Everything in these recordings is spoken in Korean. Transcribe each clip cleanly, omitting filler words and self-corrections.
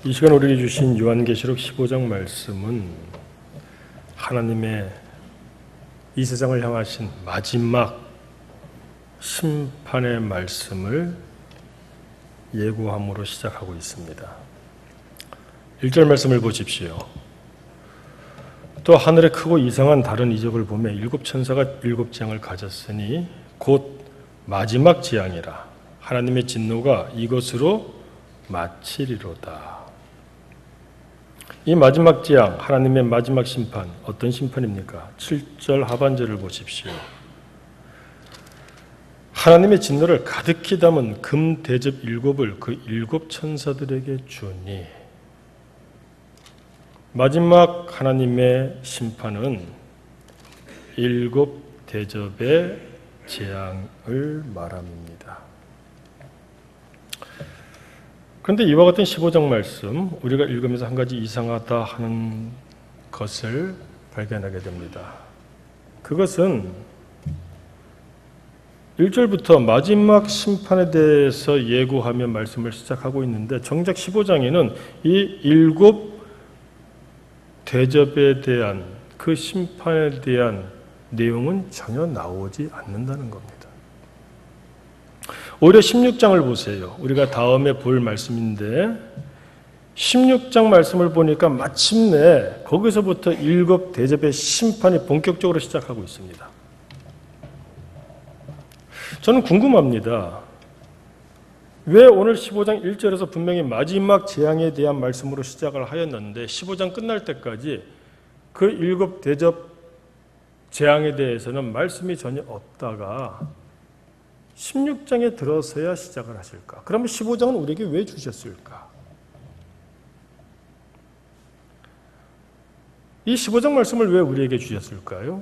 이 시간 우리에게 주신 요한계시록 15장 말씀은 하나님의 이 세상을 향하신 마지막 심판의 말씀을 예고함으로 시작하고 있습니다. 1절 말씀을 보십시오. 또 하늘에 크고 이상한 다른 이적을 보며 일곱 천사가 일곱 재앙을 가졌으니 곧 마지막 재앙이라. 하나님의 진노가 이것으로 마치리로다. 이 마지막 재앙, 하나님의 마지막 심판, 어떤 심판입니까? 7절 하반절을 보십시오. 하나님의 진노를 가득히 담은 금 대접 일곱을 그 일곱 천사들에게 주니, 마지막 하나님의 심판은 일곱 대접의 재앙을 말합니다. 그런데 이와 같은 15장 말씀, 우리가 읽으면서 한 가지 이상하다 하는 것을 발견하게 됩니다. 그것은 1절부터 마지막 심판에 대해서 예고하며 말씀을 시작하고 있는데, 정작 15장에는 이 일곱 대접에 대한, 그 심판에 대한 내용은 전혀 나오지 않는다는 겁니다. 오히려 16장을 보세요. 우리가 다음에 볼 말씀인데 16장 말씀을 보니까 마침내 거기서부터 일곱 대접의 심판이 본격적으로 시작하고 있습니다. 저는 궁금합니다. 왜 오늘 15장 1절에서 분명히 마지막 재앙에 대한 말씀으로 시작을 하였는데 15장 끝날 때까지 그 일곱 대접 재앙에 대해서는 말씀이 전혀 없다가 16장에 들어서야 시작을 하실까? 그러면 15장은 우리에게 왜 주셨을까? 이 15장 말씀을 왜 우리에게 주셨을까요?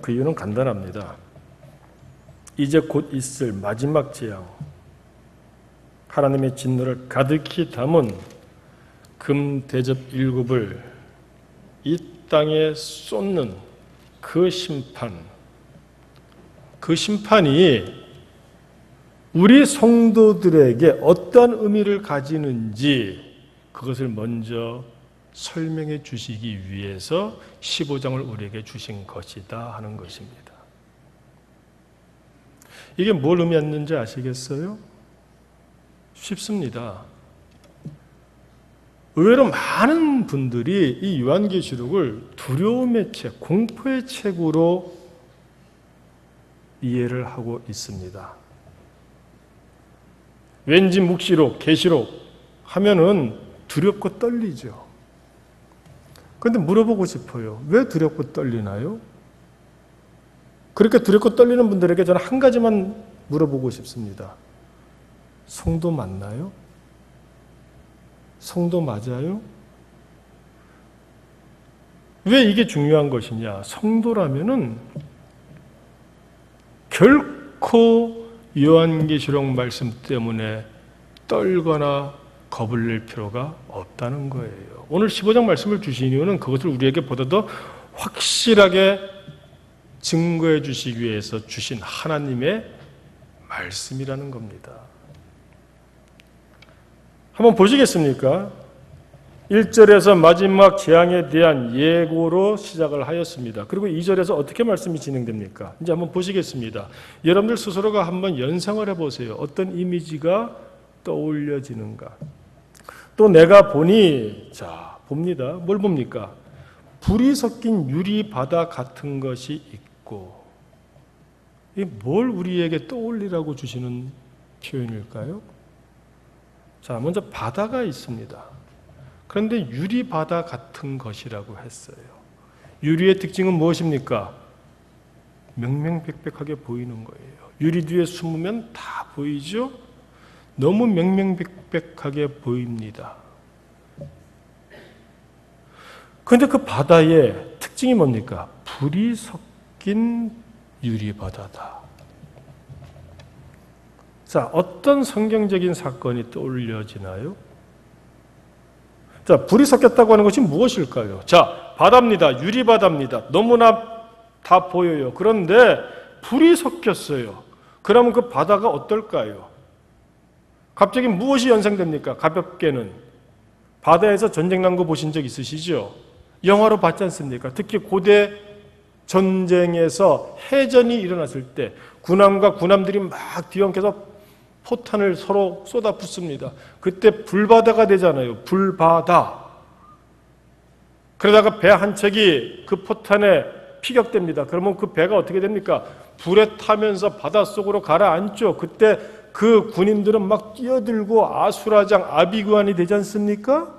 그 이유는 간단합니다. 이제 곧 있을 마지막 재앙, 하나님의 진노를 가득히 담은 금 대접 일곱을 이 땅에 쏟는 그 심판, 그 심판이 우리 성도들에게 어떤 의미를 가지는지 그것을 먼저 설명해 주시기 위해서 15장을 우리에게 주신 것이다 하는 것입니다. 이게 뭘 의미하는지 아시겠어요? 쉽습니다. 의외로 많은 분들이 이 요한계시록을 두려움의 책, 공포의 책으로 이해를 하고 있습니다. 왠지 묵시록, 계시록 하면은 두렵고 떨리죠. 그런데 물어보고 싶어요. 왜 두렵고 떨리나요? 그렇게 두렵고 떨리는 분들에게 저는 한 가지만 물어보고 싶습니다. 성도 맞나요? 성도 맞아요? 왜 이게 중요한 것이냐? 성도라면은 결코 요한계시록 말씀 때문에 떨거나 겁을 낼 필요가 없다는 거예요. 오늘 15장 말씀을 주신 이유는 그것을 우리에게 보다 더 확실하게 증거해 주시기 위해서 주신 하나님의 말씀이라는 겁니다. 한번 보시겠습니까? 1절에서 마지막 재앙에 대한 예고로 시작을 하였습니다. 그리고 2절에서 어떻게 말씀이 진행됩니까? 이제 한번 보시겠습니다. 여러분들 스스로가 한번 연상을 해보세요. 어떤 이미지가 떠올려지는가? 또 내가 보니, 자, 봅니다. 뭘 봅니까? 불이 섞인 유리 바다 같은 것이 있고, 이게 뭘 우리에게 떠올리라고 주시는 표현일까요? 자, 먼저 바다가 있습니다. 그런데 유리바다 같은 것이라고 했어요. 유리의 특징은 무엇입니까? 명명백백하게 보이는 거예요. 유리 뒤에 숨으면 다 보이죠? 너무 명명백백하게 보입니다. 그런데 그 바다의 특징이 뭡니까? 불이 섞인 유리바다다. 자, 어떤 성경적인 사건이 떠올려지나요? 자, 불이 섞였다고 하는 것이 무엇일까요? 자, 바다입니다. 유리바다입니다. 너무나 다 보여요. 그런데 불이 섞였어요. 그러면 그 바다가 어떨까요? 갑자기 무엇이 연상됩니까? 가볍게는 바다에서 전쟁 난 거 보신 적 있으시죠? 영화로 봤지 않습니까? 특히 고대 전쟁에서 해전이 일어났을 때 군함과 군함들이 막 뒤엉켜서 포탄을 서로 쏟아붓습니다. 그때 불바다가 되잖아요. 불바다. 그러다가 배 한 척이 그 포탄에 피격됩니다. 그러면 그 배가 어떻게 됩니까? 불에 타면서 바닷속으로 가라앉죠. 그때 그 군인들은 막 뛰어들고 아수라장, 아비규환이 되지 않습니까?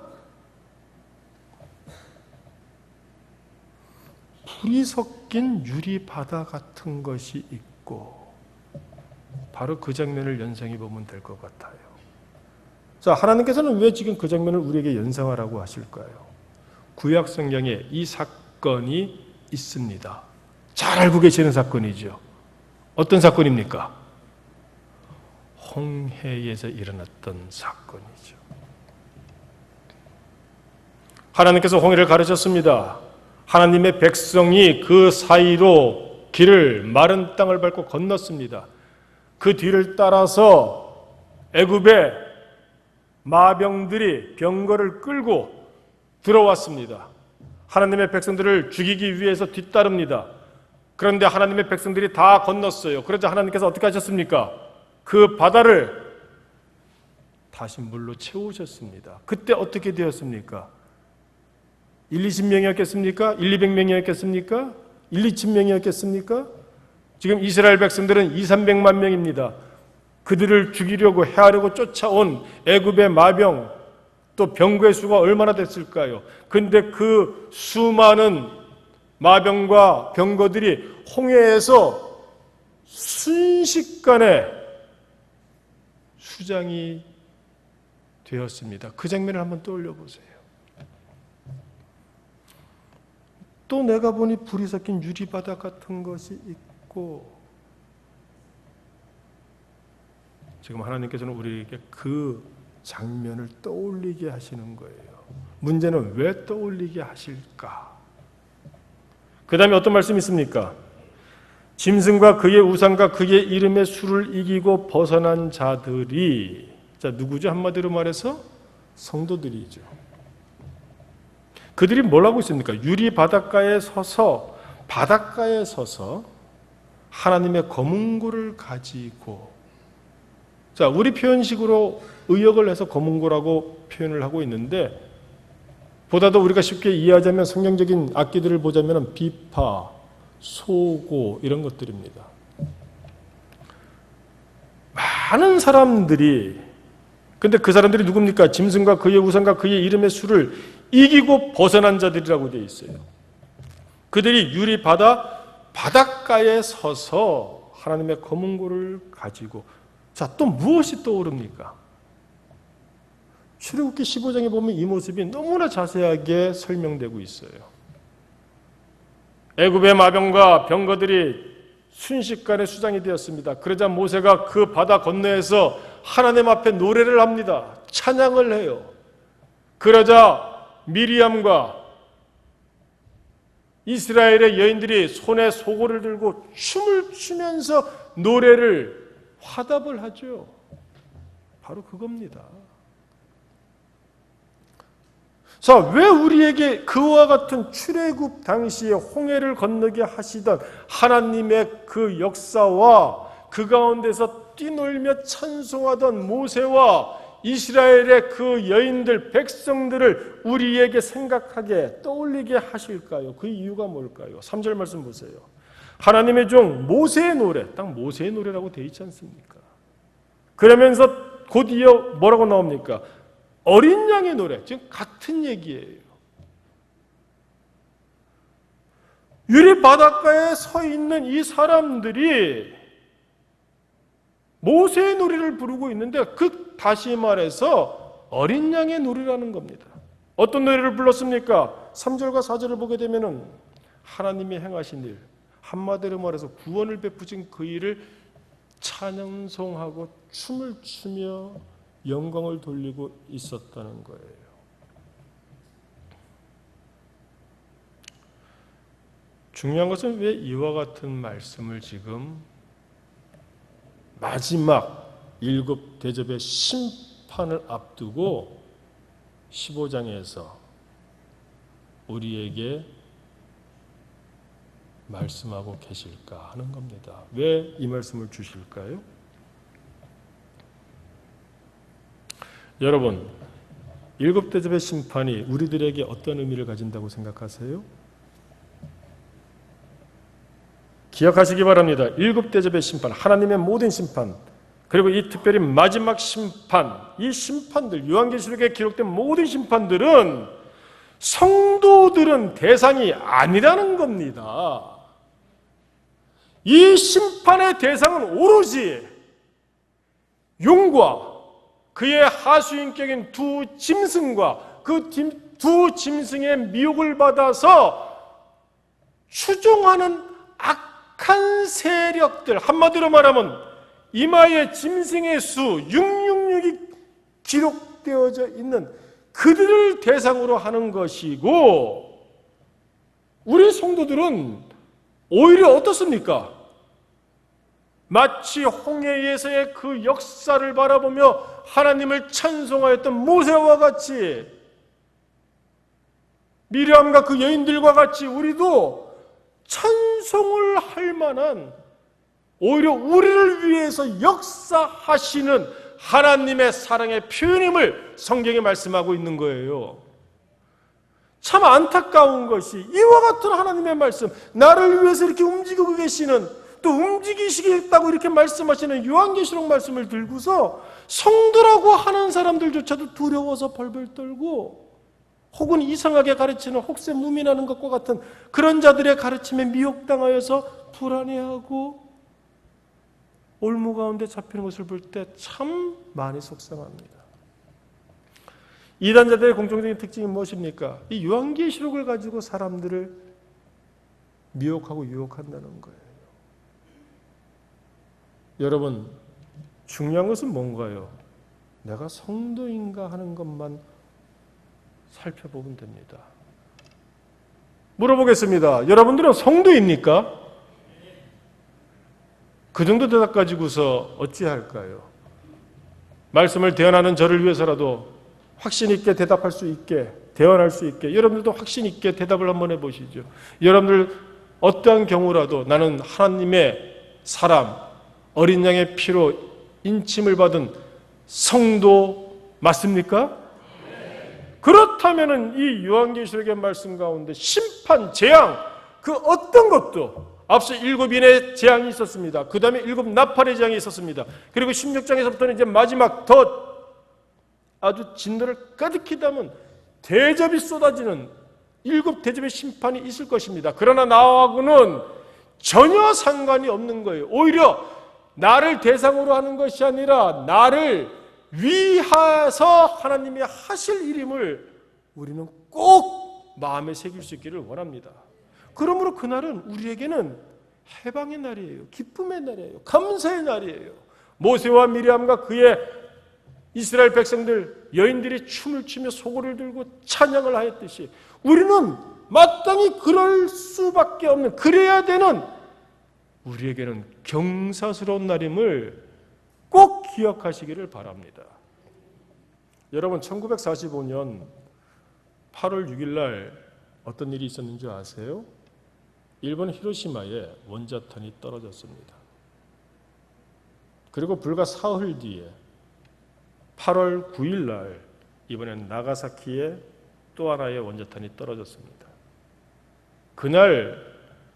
불이 섞인 유리바다 같은 것이 있고 바로 그 장면을 연상해 보면 될 것 같아요. 자, 하나님께서는 왜 지금 그 장면을 우리에게 연상하라고 하실까요? 구약 성경에 이 사건이 있습니다. 잘 알고 계시는 사건이죠. 어떤 사건입니까? 홍해에서 일어났던 사건이죠. 하나님께서 홍해를 가르쳤습니다. 하나님의 백성이 그 사이로 길을 마른 땅을 밟고 건넜습니다. 그 뒤를 따라서 애굽의 마병들이 병거를 끌고 들어왔습니다. 하나님의 백성들을 죽이기 위해서 뒤따릅니다. 그런데 하나님의 백성들이 다 건넜어요. 그러자 하나님께서 어떻게 하셨습니까? 그 바다를 다시 물로 채우셨습니다. 그때 어떻게 되었습니까? 1, 20명이었겠습니까? 1, 200명이었겠습니까? 1, 2,000명이었겠습니까? 지금 이스라엘 백성들은 2, 300만 명입니다. 그들을 죽이려고 해하려고 쫓아온 애굽의 마병 또 병거의 수가 얼마나 됐을까요? 근데 그 수많은 마병과 병거들이 홍해에서 순식간에 수장이 되었습니다. 그 장면을 한번 떠올려 보세요. 또 내가 보니 불이 섞인 유리바다 같은 것이 있고, 지금 하나님께서는 우리에게 그 장면을 떠올리게 하시는 거예요. 문제는 왜 떠올리게 하실까? 그 다음에 어떤 말씀이 있습니까? 짐승과 그의 우상과 그의 이름의 수를 이기고 벗어난 자들이, 자, 누구죠? 한마디로 말해서 성도들이죠. 그들이 뭘 하고 있습니까? 유리 바닷가에 서서 하나님의 검은고를 가지고, 자, 우리 표현식으로 의역을 해서 검은고라고 표현을 하고 있는데, 보다도 우리가 쉽게 이해하자면 성경적인 악기들을 보자면 비파, 소고 이런 것들입니다. 많은 사람들이, 근데 그 사람들이 누굽니까? 짐승과 그의 우상과 그의 이름의 수를 이기고 벗어난 자들이라고 되어 있어요. 그들이 유리 바닷가에 서서 하나님의 검은고를 가지고, 자, 또 무엇이 떠오릅니까? 출애굽기 15장에 보면 이 모습이 너무나 자세하게 설명되고 있어요. 애굽의 마병과 병거들이 순식간에 수장이 되었습니다. 그러자 모세가 그 바다 건너에서 하나님 앞에 노래를 합니다. 찬양을 해요. 그러자 미리암과 이스라엘의 여인들이 손에 소고를 들고 춤을 추면서 노래를 화답을 하죠. 바로 그겁니다. 자, 왜 우리에게 그와 같은 출애굽 당시에 홍해를 건너게 하시던 하나님의 그 역사와 그 가운데서 뛰놀며 찬송하던 모세와 이스라엘의 그 여인들, 백성들을 우리에게 생각하게 떠올리게 하실까요? 그 이유가 뭘까요? 3절 말씀 보세요. 하나님의 종 모세의 노래, 딱 모세의 노래라고 되어 있지 않습니까? 그러면서 곧 이어 뭐라고 나옵니까? 어린 양의 노래, 지금 같은 얘기예요. 유리 바닷가에 서 있는 이 사람들이 모세의 노래를 부르고 있는데, 다시 말해서 어린 양의 노래라는 겁니다. 어떤 노래를 불렀습니까? 3절과 4절을 보게 되면은 하나님이 행하신 일, 한마디로 말해서 구원을 베푸신 그 일을 찬양송하고 춤을 추며 영광을 돌리고 있었다는 거예요. 중요한 것은 왜 이와 같은 말씀을 지금 마지막 일곱 대접의 심판을 앞두고 15장에서 우리에게 말씀하고 계실까 하는 겁니다. 왜 이 말씀을 주실까요? 여러분, 일곱 대접의 심판이 우리들에게 어떤 의미를 가진다고 생각하세요? 기억하시기 바랍니다. 일곱 대접의 심판, 하나님의 모든 심판, 그리고 이 특별히 마지막 심판, 이 심판들, 요한계시록에 기록된 모든 심판들은 성도들은 대상이 아니라는 겁니다. 이 심판의 대상은 오로지 용과 그의 하수인격인 두 짐승과 그 두 짐승의 미혹을 받아서 추종하는 악한 세력들, 한마디로 말하면 이마에 짐승의 수 666이 기록되어져 있는 그들을 대상으로 하는 것이고, 우리 성도들은 오히려 어떻습니까? 마치 홍해에서의 그 역사를 바라보며 하나님을 찬송하였던 모세와 같이, 미리암과 그 여인들과 같이 우리도 찬송을 할 만한, 오히려 우리를 위해서 역사하시는 하나님의 사랑의 표현임을 성경에 말씀하고 있는 거예요. 참 안타까운 것이 이와 같은 하나님의 말씀, 나를 위해서 이렇게 움직이고 계시는, 또 움직이시겠다고 이렇게 말씀하시는 요한계시록 말씀을 들고서 성도라고 하는 사람들조차도 두려워서 벌벌 떨고, 혹은 이상하게 가르치는 혹세무민하는 것과 같은 그런 자들의 가르침에 미혹당하여서 불안해하고 올무 가운데 잡히는 것을 볼 때 참 많이 속상합니다. 이단자들의 공통적인 특징이 무엇입니까? 이 요한계시록을 가지고 사람들을 미혹하고 유혹한다는 거예요. 여러분, 중요한 것은 뭔가요? 내가 성도인가 하는 것만 살펴보면 됩니다. 물어보겠습니다. 여러분들은 성도입니까? 그 정도 대답 가지고서 어찌할까요? 말씀을 대언하는 저를 위해서라도 확신 있게 대답할 수 있게, 대언할 수 있게, 여러분들도 확신 있게 대답을 한번 해보시죠. 여러분들 어떠한 경우라도 나는 하나님의 사람, 어린 양의 피로 인침을 받은 성도 맞습니까? 그렇다면 이 요한계시록의 말씀 가운데 심판, 재앙, 그 어떤 것도, 앞서 7인의 재앙이 있었습니다. 그 다음에 7 나팔의 재앙이 있었습니다. 그리고 16장에서부터는 이제 마지막 더 아주 진노를 가득히 담은 대접이 쏟아지는 7 대접의 심판이 있을 것입니다. 그러나 나하고는 전혀 상관이 없는 거예요. 오히려 나를 대상으로 하는 것이 아니라 나를 위하여서 하나님이 하실 일임을 우리는 꼭 마음에 새길 수 있기를 원합니다. 그러므로 그날은 우리에게는 해방의 날이에요. 기쁨의 날이에요. 감사의 날이에요. 모세와 미리암과 그의 이스라엘 백성들, 여인들이 춤을 추며 소고를 들고 찬양을 하였듯이 우리는 마땅히 그럴 수밖에 없는, 그래야 되는, 우리에게는 경사스러운 날임을 꼭 기억하시기를 바랍니다. 여러분, 1945년 8월 6일 날 어떤 일이 있었는지 아세요? 일본 히로시마에 원자탄이 떨어졌습니다. 그리고 불과 사흘 뒤에 8월 9일 날 이번엔 나가사키에 또 하나의 원자탄이 떨어졌습니다. 그날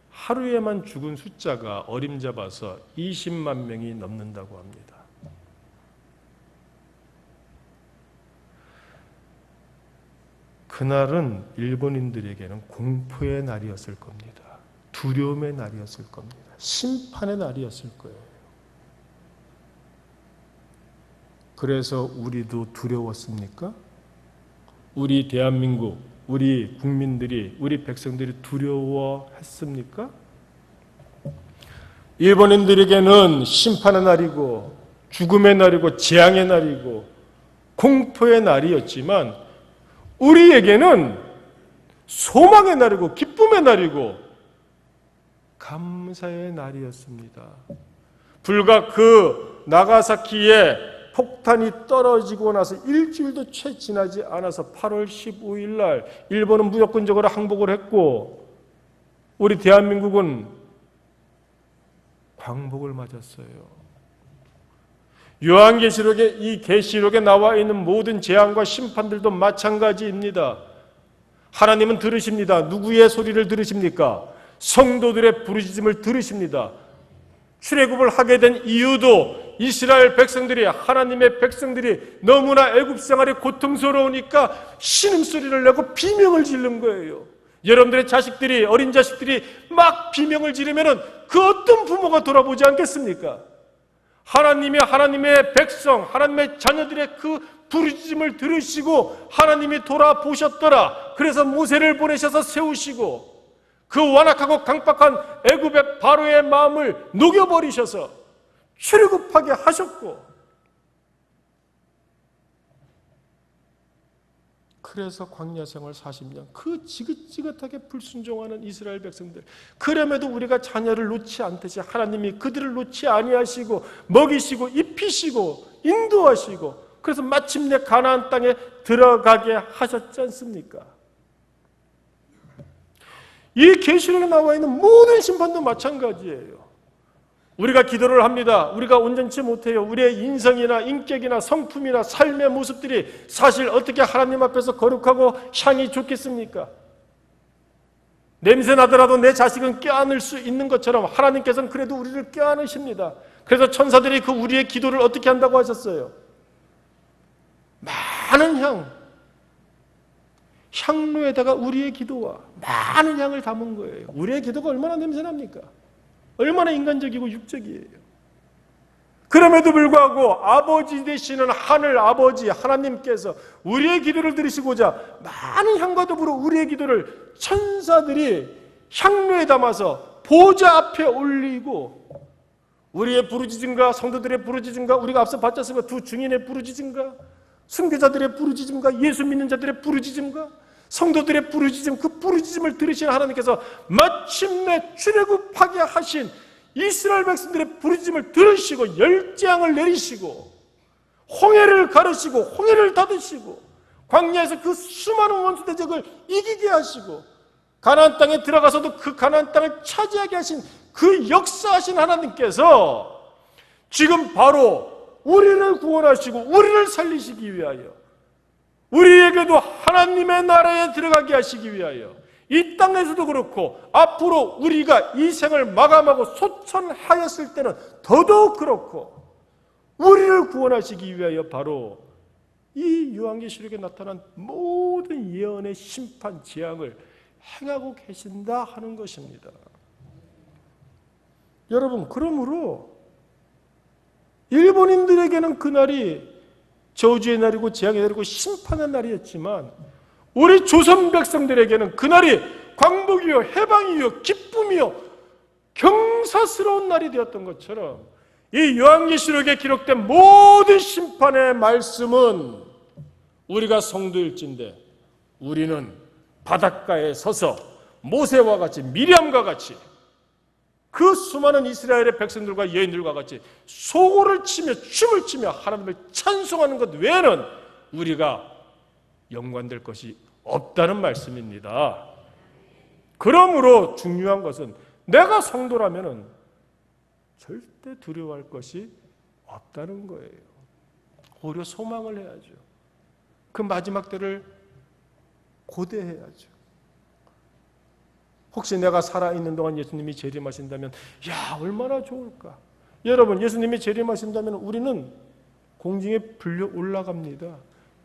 하루에만 죽은 숫자가 어림잡아서 20만 명이 넘는다고 합니다. 그날은 일본인들에게는 공포의 날이었을 겁니다. 두려움의 날이었을 겁니다. 심판의 날이었을 거예요. 그래서 우리도 두려웠습니까? 우리 대한민국, 우리 국민들이, 우리 백성들이 두려워했습니까? 일본인들에게는 심판의 날이고 죽음의 날이고 재앙의 날이고 공포의 날이었지만 우리에게는 소망의 날이고 기쁨의 날이고 감사의 날이었습니다. 불과 그 나가사키에 폭탄이 떨어지고 나서 일주일도 채 지나지 않아서 8월 15일 날 일본은 무조건적으로 항복을 했고 우리 대한민국은 광복을 맞았어요. 요한계시록에 이 계시록에 나와 있는 모든 재앙과 심판들도 마찬가지입니다. 하나님은 들으십니다. 누구의 소리를 들으십니까? 성도들의 부르짖음을 들으십니다. 출애굽을 하게 된 이유도 이스라엘 백성들이 하나님의 백성들이 너무나 애굽 생활이 고통스러우니까 신음소리를 내고 비명을 지른 거예요. 여러분들의 자식들이 어린 자식들이 막 비명을 지르면은 그 어떤 부모가 돌아보지 않겠습니까? 하나님의 백성, 하나님의 자녀들의 그 부르짖음을 들으시고 하나님이 돌아보셨더라. 그래서 모세를 보내셔서 세우시고 그 완악하고 강박한 애굽의 바로의 마음을 녹여버리셔서 출애굽하게 하셨고 그래서 광야 생활 40년 그 지긋지긋하게 불순종하는 이스라엘 백성들 그럼에도 우리가 자녀를 놓지 않듯이 하나님이 그들을 놓지 아니하시고 먹이시고 입히시고 인도하시고 그래서 마침내 가나안 땅에 들어가게 하셨지 않습니까? 이 계시록에 나와 있는 모든 심판도 마찬가지예요. 우리가 기도를 합니다. 우리가 온전치 못해요. 우리의 인성이나 인격이나 성품이나 삶의 모습들이 사실 어떻게 하나님 앞에서 거룩하고 향이 좋겠습니까? 냄새 나더라도 내 자식은 껴안을 수 있는 것처럼 하나님께서는 그래도 우리를 껴안으십니다. 그래서 천사들이 그 우리의 기도를 어떻게 한다고 하셨어요? 많은 향로에다가 우리의 기도와 많은 향을 담은 거예요. 우리의 기도가 얼마나 냄새납니까? 얼마나 인간적이고 육적이에요. 그럼에도 불구하고 아버지 되시는 하늘 아버지 하나님께서 우리의 기도를 들으시고자 많은 향과 더불어 우리의 기도를 천사들이 향로에 담아서 보좌 앞에 올리고 우리의 부르짖음과 성도들의 부르짖음과 우리가 앞서 봤잖습니까? 두 증인의 부르짖음과 순교자들의 부르짖음과 예수 믿는 자들의 부르짖음과 성도들의 부르짖음, 그 부르짖음을 들으신 하나님께서 마침내 출애굽하게 하신 이스라엘 백성들의 부르짖음을 들으시고 열재앙을 내리시고 홍해를 가르시고 홍해를 닫으시고 광야에서 그 수많은 원수 대적을 이기게 하시고 가나안 땅에 들어가서도 그 가나안 땅을 차지하게 하신 그 역사하신 하나님께서 지금 바로 우리를 구원하시고 우리를 살리시기 위하여 우리에게도 하나님의 나라에 들어가게 하시기 위하여 이 땅에서도 그렇고 앞으로 우리가 이 생을 마감하고 소천하였을 때는 더더욱 그렇고 우리를 구원하시기 위하여 바로 이 요한계시록에 나타난 모든 예언의 심판 재앙을 행하고 계신다 하는 것입니다. 여러분, 그러므로 일본인들에게는 그날이 저주의 날이고 재앙의 날이고 심판의 날이었지만 우리 조선 백성들에게는 그날이 광복이요 해방이요 기쁨이요 경사스러운 날이 되었던 것처럼 이 요한계시록에 기록된 모든 심판의 말씀은 우리가 성도일진데 우리는 바닷가에 서서 모세와 같이 미리암과 같이 그 수많은 이스라엘의 백성들과 여인들과 같이 소고를 치며 춤을 추며 하나님을 찬송하는 것 외에는 우리가 연관될 것이 없다는 말씀입니다. 그러므로 중요한 것은 내가 성도라면 절대 두려워할 것이 없다는 거예요. 오히려 소망을 해야죠. 그 마지막 때를 고대해야죠. 혹시 내가 살아있는 동안 예수님이 재림하신다면 야 얼마나 좋을까. 여러분 예수님이 재림하신다면 우리는 공중에 불려 올라갑니다.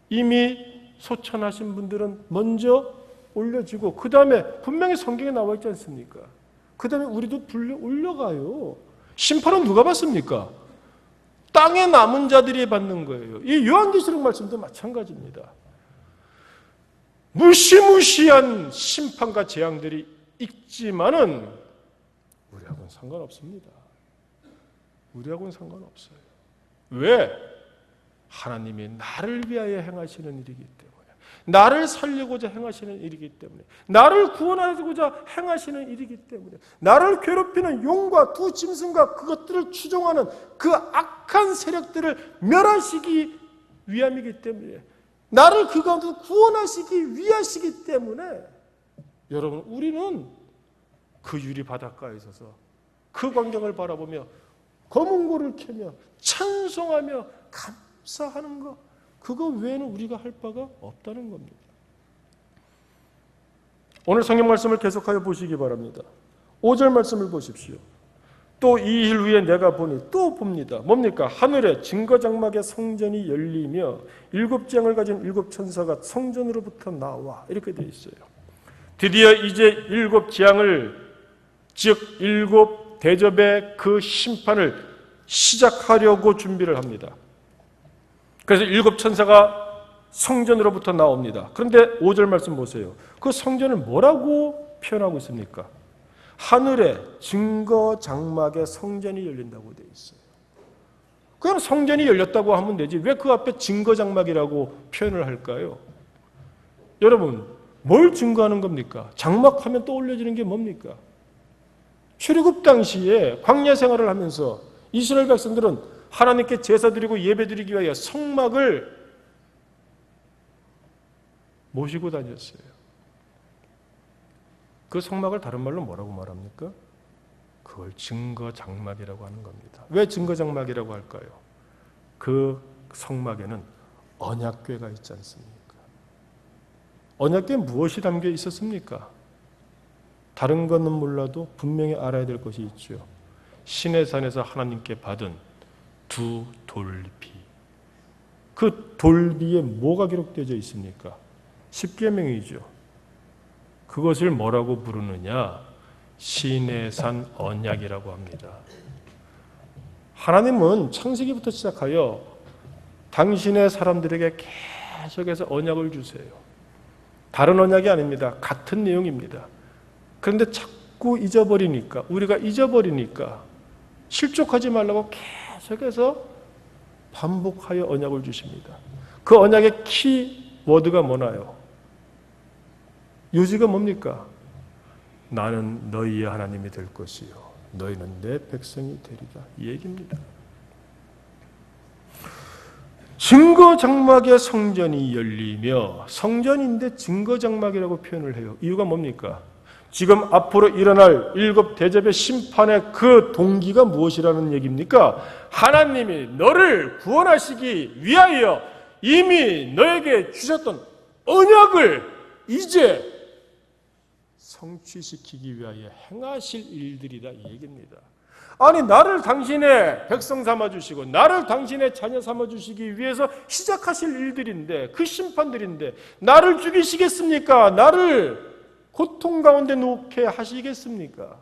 이미 소천하신 분들은 먼저 올려지고 그 다음에 분명히 성경에 나와 있지 않습니까? 그 다음에 우리도 불려 올려가요. 심판은 누가 받습니까? 땅에 남은 자들이 받는 거예요. 이 요한계시록 말씀도 마찬가지입니다. 무시무시한 심판과 재앙들이 있지만은 우리하고는 상관없습니다. 우리하고는 상관없어요. 왜? 하나님이 나를 위하여 행하시는 일이기 때문에 나를 살리고자 행하시는 일이기 때문에, 나를 구원하고자 행하시는 일이기 때문에, 나를 괴롭히는 용과 두 짐승과 그것들을 추종하는 그 악한 세력들을 멸하시기 위함이기 때문에, 나를 그 가운데서 구원하시기 위하시기 때문에, 여러분, 우리는 그 유리 바닷가에 서서 그 광경을 바라보며 검은고를 켜며 찬송하며 감사하는 것, 그거 외에는 우리가 할 바가 없다는 겁니다. 오늘 성경 말씀을 계속하여 보시기 바랍니다. 5절 말씀을 보십시오. 또 2일 후에 내가 보니, 또 봅니다. 뭡니까? 하늘에 증거장막의 성전이 열리며 7장을 가진 7천사가 성전으로부터 나와, 이렇게 되어 있어요. 드디어 이제 7재앙을, 즉 7대접의 그 심판을 시작하려고 준비를 합니다. 그래서 7천사가 성전으로부터 나옵니다. 그런데 5절 말씀 보세요. 그 성전을 뭐라고 표현하고 있습니까? 하늘에 증거장막의 성전이 열린다고 되어 있어요. 그냥 성전이 열렸다고 하면 되지 왜 그 앞에 증거장막이라고 표현을 할까요? 여러분, 뭘 증거하는 겁니까? 장막하면 떠올려지는 게 뭡니까? 출애굽 당시에 광야 생활을 하면서 이스라엘 백성들은 하나님께 제사 드리고 예배 드리기 위하여 성막을 모시고 다녔어요. 그 성막을 다른 말로 뭐라고 말합니까? 그걸 증거장막이라고 하는 겁니다. 왜 증거장막이라고 할까요? 그 성막에는 언약궤가 있지 않습니까? 언약궤에 무엇이 담겨 있었습니까? 다른 것은 몰라도 분명히 알아야 될 것이 있죠. 시내산에서 하나님께 받은 두 돌비. 그 돌비에 뭐가 기록되어 있습니까? 십계명이죠. 그것을 뭐라고 부르느냐? 시내산 언약이라고 합니다. 하나님은 창세기부터 시작하여 당신의 사람들에게 계속해서 언약을 주세요. 다른 언약이 아닙니다. 같은 내용입니다. 그런데 자꾸 잊어버리니까, 우리가 잊어버리니까 실족하지 말라고 계속해서 반복하여 언약을 주십니다. 그 언약의 키워드가 뭐나요? 요지가 뭡니까? 나는 너희의 하나님이 될 것이요 너희는 내 백성이 되리라, 이 얘기입니다. 증거장막의 성전이 열리며, 성전인데 증거장막이라고 표현을 해요. 이유가 뭡니까? 지금 앞으로 일어날 7대접의 심판의 그 동기가 무엇이라는 얘기입니까? 하나님이 너를 구원하시기 위하여 이미 너에게 주셨던 언약을 이제 성취시키기 위하여 행하실 일들이다, 이 얘기입니다. 아니, 나를 당신의 백성 삼아주시고 나를 당신의 자녀 삼아주시기 위해서 시작하실 일들인데, 그 심판들인데 나를 죽이시겠습니까? 나를 고통 가운데 놓게 하시겠습니까?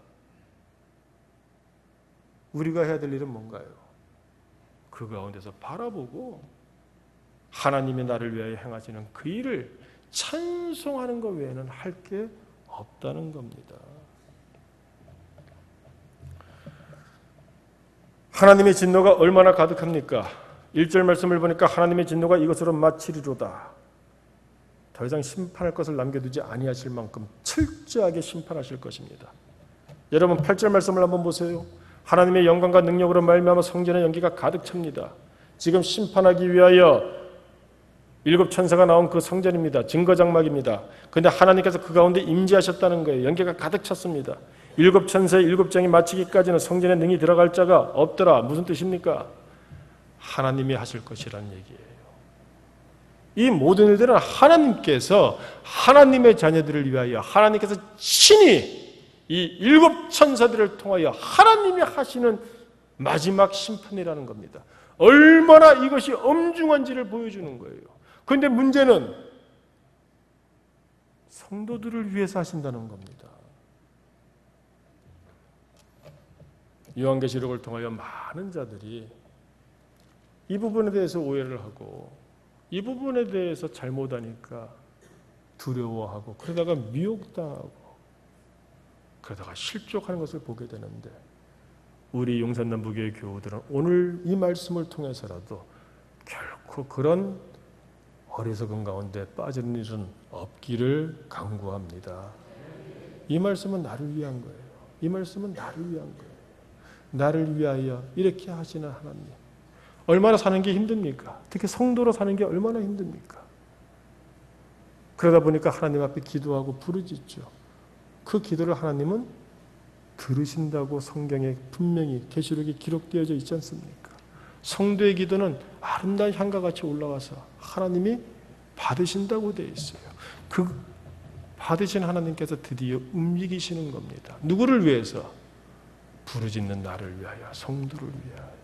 우리가 해야 될 일은 뭔가요? 그 가운데서 바라보고 하나님이 나를 위하여 행하시는 그 일을 찬송하는 것 외에는 할 게 없다는 겁니다. 하나님의 진노가 얼마나 가득합니까? 1절 말씀을 보니까 하나님의 진노가 이것으로 마치리로다. 더 이상 심판할 것을 남겨두지 아니하실 만큼 철저하게 심판하실 것입니다. 여러분, 8절 말씀을 한번 보세요. 하나님의 영광과 능력으로 말미암아 성전의 연기가 가득 찹니다. 지금 심판하기 위하여 7천사가 나온 그 성전입니다. 증거장막입니다. 그런데 하나님께서 그 가운데 임재하셨다는 거예요. 연기가 가득 찼습니다. 7천사의 7장이 마치기까지는 성전에 능히 들어갈 자가 없더라. 무슨 뜻입니까? 하나님이 하실 것이라는 얘기예요. 이 모든 일들은 하나님께서 하나님의 자녀들을 위하여 하나님께서 친히 이 7천사들을 통하여 하나님이 하시는 마지막 심판이라는 겁니다. 얼마나 이것이 엄중한지를 보여주는 거예요. 그런데 문제는 성도들을 위해서 하신다는 겁니다. 요한계시록을 통하여 많은 자들이 이 부분에 대해서 오해를 하고 이 부분에 대해서 잘못하니까 두려워하고 그러다가 미혹당하고 그러다가 실족하는 것을 보게 되는데, 우리 용산남부교회 교우들은 오늘 이 말씀을 통해서라도 결코 그런 어리석은 가운데 빠지는 일은 없기를 간구합니다. 이 말씀은 나를 위한 거예요. 이 말씀은 나를 위한 거예요. 나를 위하여 이렇게 하시는 하나님. 얼마나 사는 게 힘듭니까? 특히 성도로 사는 게 얼마나 힘듭니까? 그러다 보니까 하나님 앞에 기도하고 부르짖죠. 그 기도를 하나님은 들으신다고 성경에 분명히 계시록에 기록되어져 있지 않습니까? 성도의 기도는 아름다운 향과 같이 올라와서 하나님이 받으신다고 되어 있어요. 그 받으신 하나님께서 드디어 움직이시는 겁니다. 누구를 위해서? 부르짖는 나를 위하여, 성도를 위하여.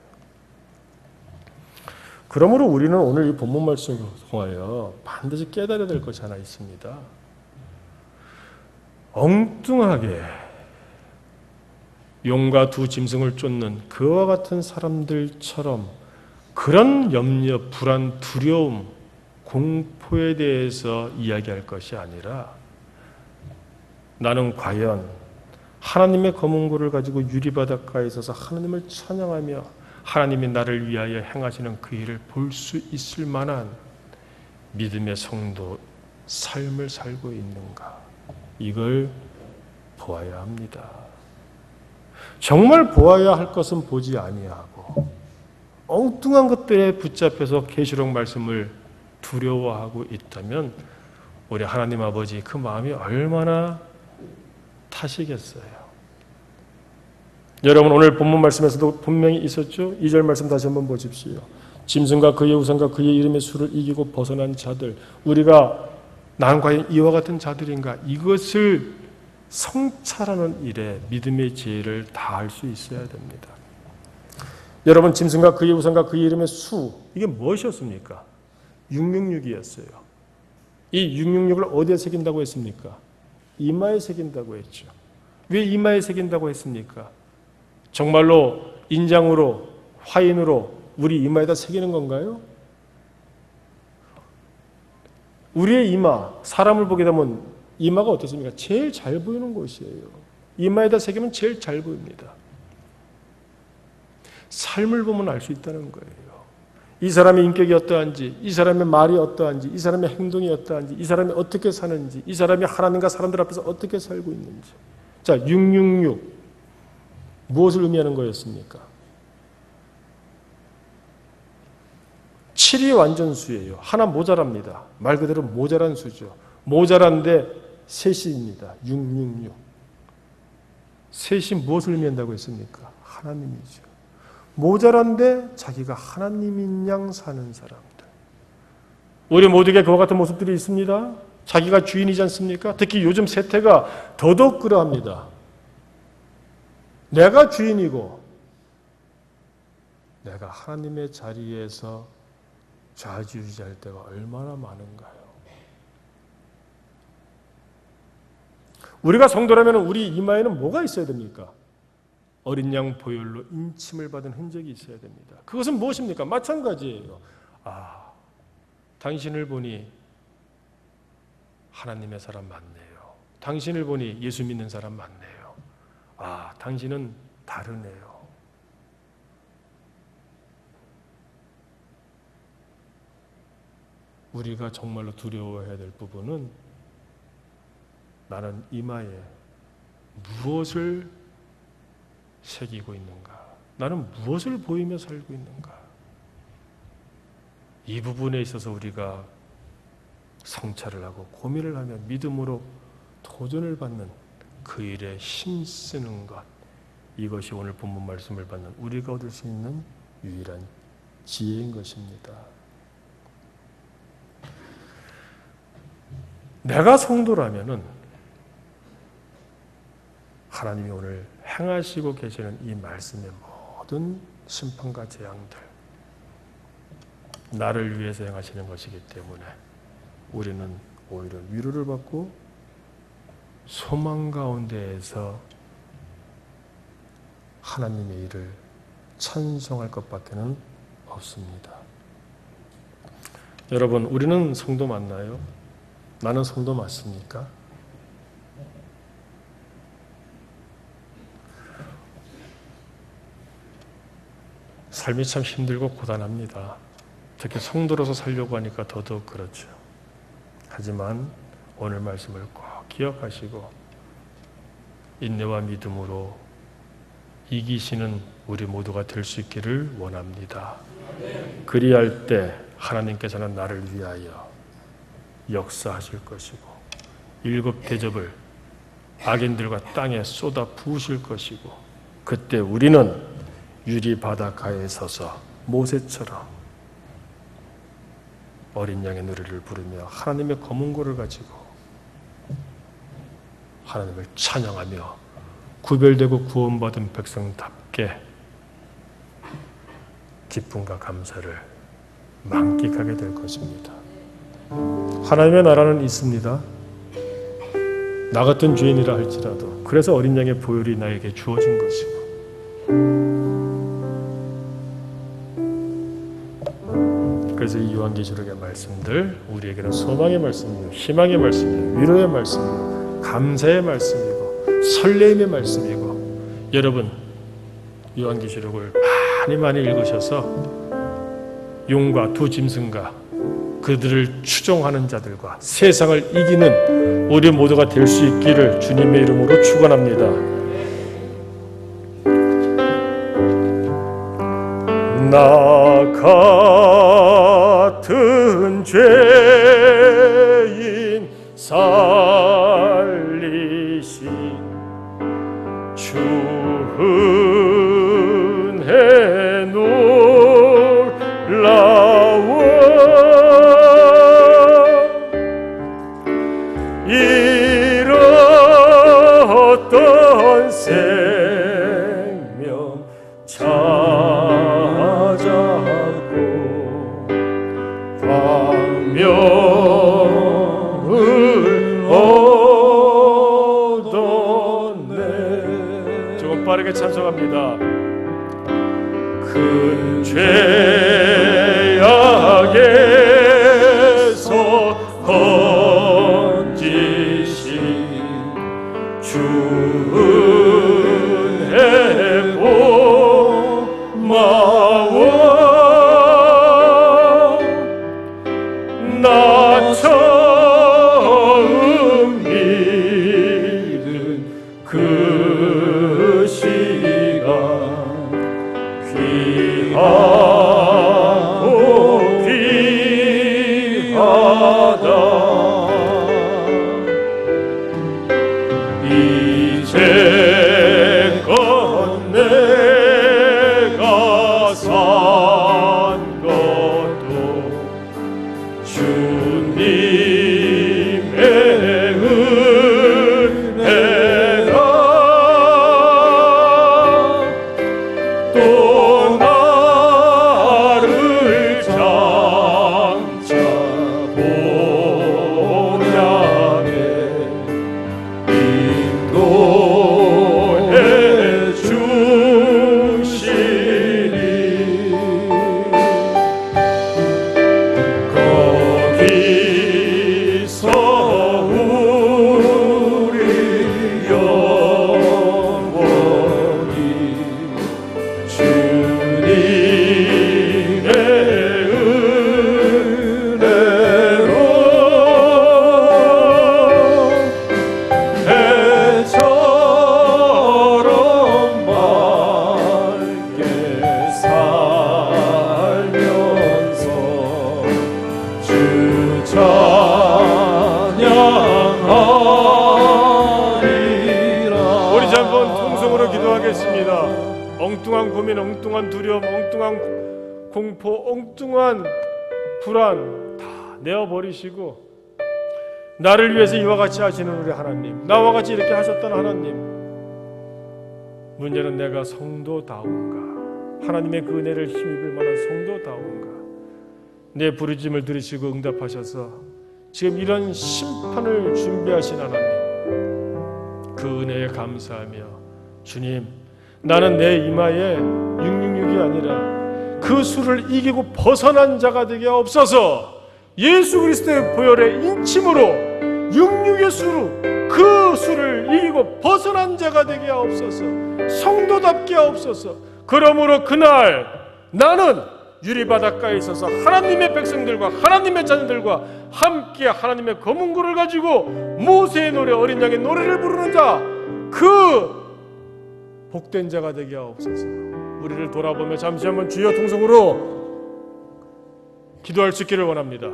그러므로 우리는 오늘 이 본문 말씀을 통하여 반드시 깨달아야 될 것이 하나 있습니다. 엉뚱하게 용과 두 짐승을 쫓는 그와 같은 사람들처럼 그런 염려, 불안, 두려움, 공포에 대해서 이야기할 것이 아니라 나는 과연 하나님의 검은고를 가지고 유리바닷가에 있어서 하나님을 찬양하며 하나님이 나를 위하여 행하시는 그 일을 볼 수 있을 만한 믿음의 성도 삶을 살고 있는가, 이걸 보아야 합니다. 정말 보아야 할 것은 보지 아니하고 엉뚱한 것들에 붙잡혀서 계시록 말씀을 두려워하고 있다면 우리 하나님 아버지 그 마음이 얼마나 타시겠어요. 여러분, 오늘 본문 말씀에서도 분명히 있었죠. 2절 말씀 다시 한번 보십시오. 짐승과 그의 우상과 그의 이름의 수를 이기고 벗어난 자들, 우리가 난 과연 이와 같은 자들인가, 이것을 성찰하는 일에 믿음의 지혜를 다할 수 있어야 됩니다. 여러분, 짐승과 그의 우상과 그의 이름의 수, 이게 무엇이었습니까? 666이었어요. 이 666을 어디에 새긴다고 했습니까? 이마에 새긴다고 했죠. 왜 이마에 새긴다고 했습니까? 정말로 인장으로, 화인으로 우리 이마에다 새기는 건가요? 우리의 이마, 사람을 보게 되면 이마가 어떻습니까? 제일 잘 보이는 곳이에요. 이마에다 새기면 제일 잘 보입니다. 삶을 보면 알 수 있다는 거예요. 이 사람의 인격이 어떠한지, 이 사람의 말이 어떠한지, 이 사람의 행동이 어떠한지, 이 사람이 어떻게 사는지, 이 사람이 하나님과 사람들 앞에서 어떻게 살고 있는지. 자, 666 무엇을 의미하는 거였습니까? 7이 완전수예요. 하나 모자랍니다. 말 그대로 모자란 수죠. 모자란데 셋입니다. 666. 셋이 무엇을 의미한다고 했습니까? 하나님이죠. 모자란데 자기가 하나님인 양 사는 사람들. 우리 모두에게 그와 같은 모습들이 있습니다. 자기가 주인이지 않습니까? 특히 요즘 세태가 더더욱 그러합니다. 내가 주인이고 내가 하나님의 자리에서 좌지우지할 때가 얼마나 많은가요? 우리가 성도라면 우리 이마에는 뭐가 있어야 됩니까? 어린 양 보혈로 인침을 받은 흔적이 있어야 됩니다. 그것은 무엇입니까? 마찬가지예요. 아, 당신을 보니 하나님의 사람 맞네요. 당신을 보니 예수 믿는 사람 맞네요. 아, 당신은 다르네요. 우리가 정말로 두려워해야 될 부분은 나는 이마에 무엇을 새기고 있는가? 나는 무엇을 보이며 살고 있는가? 이 부분에 있어서 우리가 성찰을 하고 고민을 하며 믿음으로 도전을 받는 그 일에 힘쓰는 것, 이것이 오늘 본문 말씀을 받는 우리가 얻을 수 있는 유일한 지혜인 것입니다. 내가 성도라면은 하나님이 오늘 행하시고 계시는 이 말씀의 모든 심판과 재앙들, 나를 위해서 행하시는 것이기 때문에 우리는 오히려 위로를 받고 소망 가운데에서 하나님의 일을 찬송할 것밖에는 없습니다. 여러분, 우리는 성도 맞나요? 나는 성도 맞습니까? 삶이 참 힘들고 고단합니다. 특히 성도로서 살려고 하니까 더더욱 그렇죠. 하지만 오늘 말씀을 꼭 기억하시고 인내와 믿음으로 이기시는 우리 모두가 될 수 있기를 원합니다. 그리할 때 하나님께서는 나를 위하여 역사하실 것이고 일곱 대접을 악인들과 땅에 쏟아 부으실 것이고 그때 우리는 유리 바닷가에 서서 모세처럼 어린 양의 노래를 부르며 하나님의 검은고를 가지고 하나님을 찬양하며 구별되고 구원받은 백성답게 기쁨과 감사를 만끽하게 될 것입니다. 하나님의 나라는 있습니다. 나 같은 죄인이라 할지라도 그래서 어린 양의 보혈이 나에게 주어진 것이고 그래서 이 요한계시록의 말씀들 우리에게는 소망의 말씀이요 희망의 말씀이요 위로의 말씀이요 감사의 말씀이고 설레임의 말씀이고 여러분 요한계시록을 많이 읽으셔서 용과 두 짐승과 그들을 추종하는 자들과 세상을 이기는 우리 모두가 될 수 있기를 주님의 이름으로 축원합니다. 나 같은 죄인 살리신 주 은혜 놀라워 잃었던 생명 찾았고 광명을 얻었네. 조금 빠르게 찬송합니다. 큰 죄악에서 건지신 주 은혜 고마워 나 처음 믿은 그 시간 귀하고 귀하다 이제껏 내가 산 것도 주님의 은혜라 또 나를 장차 본향에 인도해 주시리 거기서 우리 영원히 주님의 은혜로 해처럼 맑게 살면서 주 찬양하리라. 우리 한번 통성으로 기도하겠습니다. 엉뚱한 고민, 엉뚱한 두려움, 엉뚱한 공포, 엉뚱한 불안 다 내어버리시고 나를 위해서 이와 같이 하시는 우리 하나님, 나와 같이 이렇게 하셨던 하나님, 문제는 내가 성도다운가, 하나님의 그 은혜를 힘입을 만한 성도다운가, 내 부르짐을 들으시고 응답하셔서 지금 이런 심판을 준비하신 하나님, 그 은혜에 감사하며 주님, 나는 내 이마에 666이 아니라 그 수를 이기고 벗어난 자가 되게 없어서 예수 그리스도의 보혈의 인침으로 66의 수로 그 수를 이기고 벗어난 자가 되게 하옵소서. 성도답게 하옵소서. 그러므로 그날 나는 유리바닷가에 있어서 하나님의 백성들과 하나님의 자녀들과 함께 하나님의 검은 굴을 가지고 모세의 노래, 어린 양의 노래를 부르는 자, 그 복된 자가 되게 하옵소서. 우리를 돌아보며 잠시 한번 주여 통성으로 기도할 수 있기를 원합니다.